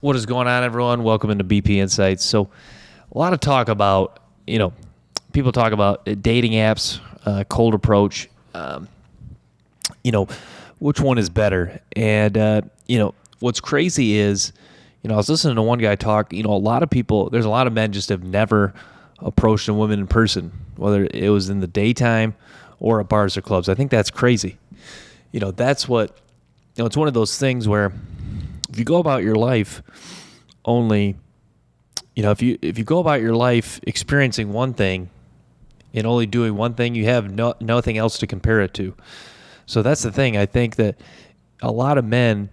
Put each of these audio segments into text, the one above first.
What is going on, everyone? Welcome into BP Insights. So, a lot of talk about, people talk about dating apps, cold approach, which one is better. And, what's crazy is, I was listening to one guy talk, a lot of people, there's a lot of men just have never approached a woman in person, whether it was in the daytime or at bars or clubs. I think that's crazy. That's what, it's one of those things where, if you go about your life only, if you go about your life experiencing one thing and only doing one thing, you have nothing else to compare it to. So that's the thing. I think that a lot of men,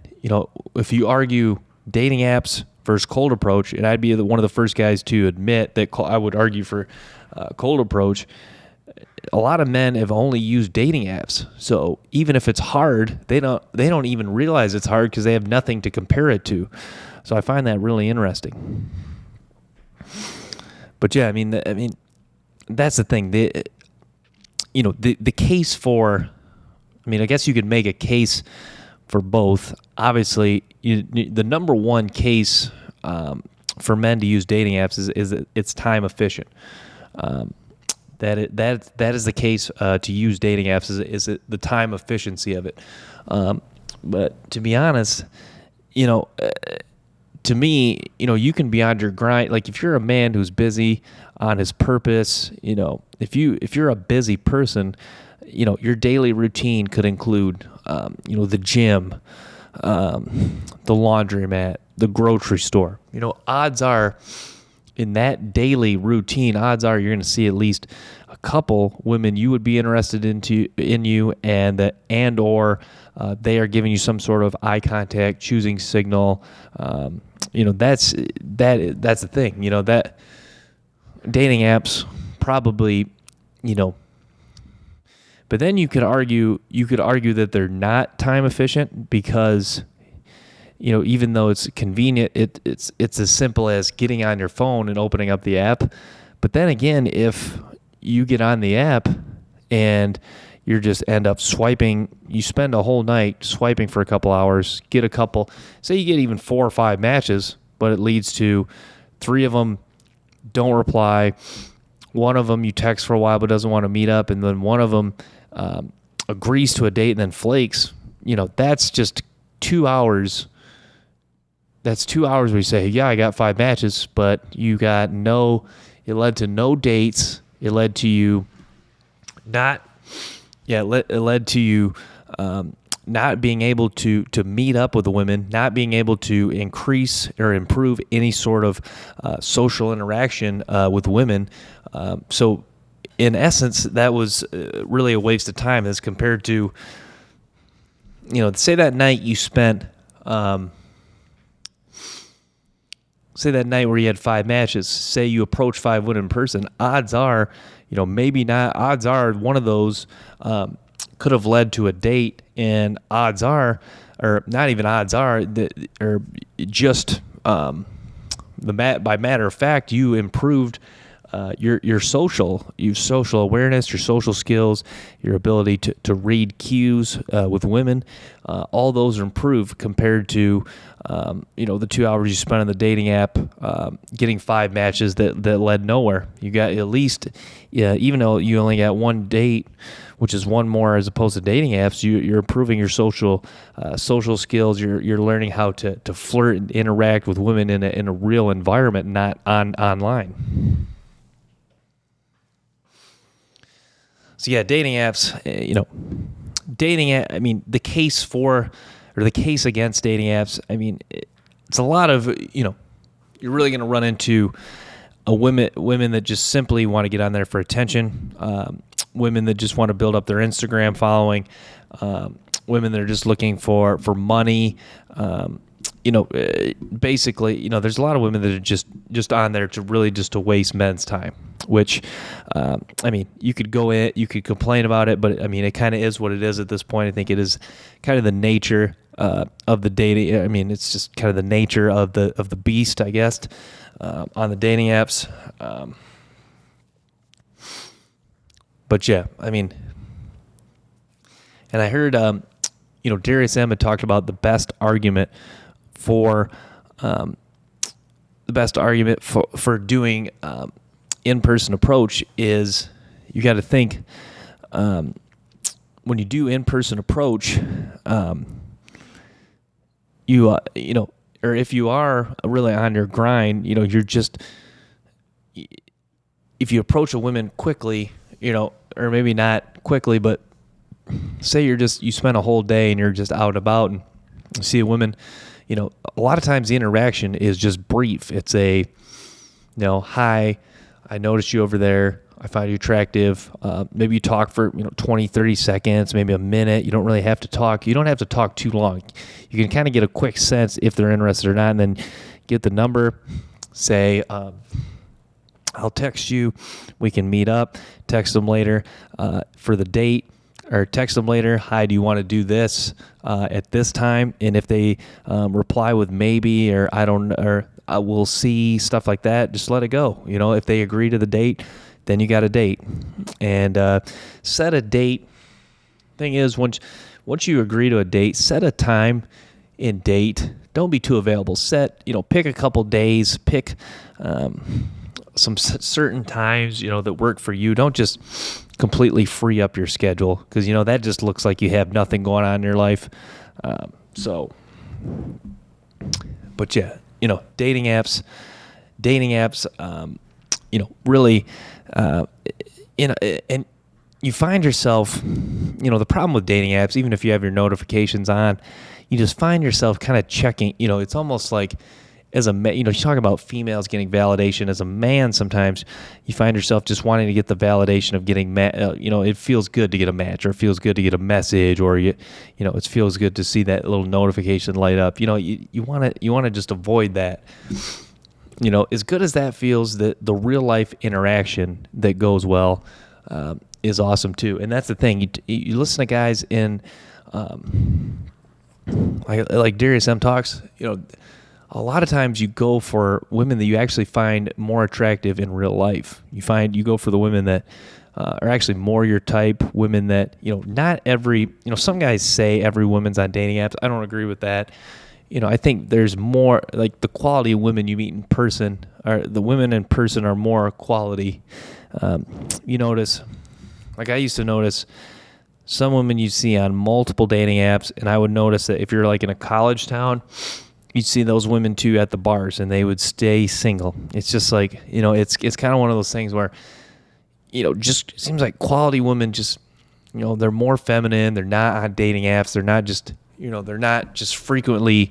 if you argue dating apps versus cold approach, and I'd be one of the first guys to admit that I would argue for cold approach. A lot of men have only used dating apps. So even if it's hard, they don't even realize it's hard because they have nothing to compare it to. So I find that really interesting. But yeah, I mean that's the thing. The case for, I guess you could make a case for both. Obviously, the number one case for men to use dating apps is that it's time efficient. That is the case to use dating apps is the time efficiency of it. But to be honest, to me, you can be on your grind. Like if you're a man who's busy on his purpose, if you're a busy person, your daily routine could include, the gym, the laundromat, the grocery store. Odds are, in that daily routine, odds are you're going to see at least a couple women you would be interested in you, or they are giving you some sort of eye contact, choosing signal. That's the thing. That dating apps probably, but then you could argue that they're not time efficient because, even though it's convenient, it's as simple as getting on your phone and opening up the app. But then again, if you get on the app and you just end up swiping, you spend a whole night swiping for a couple hours, say you get even 4 or 5 matches, but it leads to 3 of them don't reply. One of them you text for a while but doesn't want to meet up, and then one of them agrees to a date and then flakes. That's just 2 hours. That's 2 hours where you say, yeah, I got 5 matches, but it led to no dates. It led to you not being able to meet up with the women, not being able to increase or improve any sort of social interaction with women. So in essence, that was really a waste of time as compared to, say that night you spent, say that night where you had 5 matches, say you approach 5 women in person, odds are, maybe not, odds are one of those could have led to a date, and odds are, or not even odds are, or just by matter of fact, you improved your social awareness, your social skills, your ability to read cues with women. All those are improved compared to the 2 hours you spent on the dating app getting 5 matches that led nowhere. You got at least, even though you only got one date, which is one more as opposed to dating apps, you're improving your social skills. You're learning how to flirt and interact with women in a real environment, not online. So yeah, dating apps, the case against dating apps, it's a lot of, you're really going to run into women that just simply want to get on there for attention, women that just want to build up their Instagram following, women that are just looking for money, basically, there's a lot of women that are just on there to really just to waste men's time, which, you could go in, you could complain about it, but it kind of is what it is at this point. I think it is kind of the nature of the dating. It's just kind of the nature of the beast, I guess, on the dating apps. But yeah, and I heard, Darius M had talked about the best argument for the best argument for doing in-person approach is you got to think when you do in-person approach, or if you are really on your grind, you're just, if you approach a woman quickly, or maybe not quickly, but say you spend a whole day and you're just out and about and you see a woman, a lot of times the interaction is just brief. It's hi, I noticed you over there. I find you attractive. Maybe you talk for 20, 30 seconds, maybe a minute. You don't really have to talk. You don't have to talk too long. You can kind of get a quick sense if they're interested or not, and then get the number. Say, I'll text you. We can meet up. Text them later for the date, or text them later. Hi, do you want to do this at this time? And if they reply with maybe, or I don't, or we'll see, stuff like that, just let it go. If they agree to the date, then you got a date. And set a date. Thing is, once you agree to a date, set a time and date. Don't be too available. Pick a couple days. Pick some certain times, that work for you. Don't just completely free up your schedule, because, that just looks like you have nothing going on in your life. But yeah, dating apps, really, and you find yourself, the problem with dating apps, even if you have your notifications on, you just find yourself kind of checking, it's almost like, as a man, you talk about females getting validation. As a man, sometimes you find yourself just wanting to get the validation of getting, it feels good to get a match, or it feels good to get a message, or it feels good to see that little notification light up. You want to just avoid that. As good as that feels, the real life interaction that goes well is awesome too. And that's the thing. You listen to guys in like Darius M talks. A lot of times you go for women that you actually find more attractive in real life. You go for the women that are actually more your type, women that, not every, some guys say every woman's on dating apps. I don't agree with that. I think there's more, like, the quality of women you meet in person, or the women in person are more quality. You notice, like I used to notice, some women you see on multiple dating apps, and I would notice that if you're like in a college town, you'd see those women too at the bars, and they would stay single. It's just like, it's kind of one of those things where, just seems like quality women just, they're more feminine. They're not on dating apps. They're not just, they're not just frequently,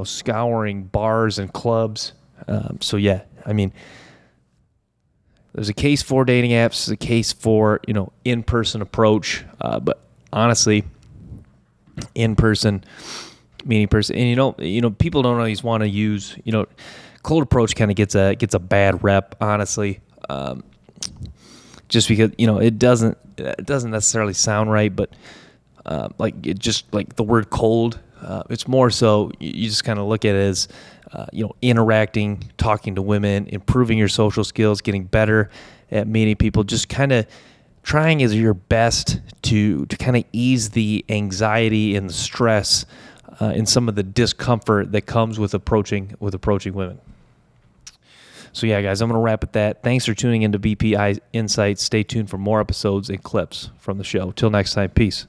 scouring bars and clubs. So yeah, I mean, there's a case for dating apps. There's a case for, in-person approach. But honestly, in-person, meeting person, and people don't always want to use, cold approach kind of gets a bad rep, honestly, just because it doesn't necessarily sound right, but it just, like, the word cold, it's more so you just kind of look at it as interacting, talking to women, improving your social skills, getting better at meeting people, just kind of trying as your best to kind of ease the anxiety and the stress and some of the discomfort that comes with approaching women. So yeah, guys, I'm going to wrap at that. Thanks for tuning into BPI Insights. Stay tuned for more episodes and clips from the show. Till next time, peace.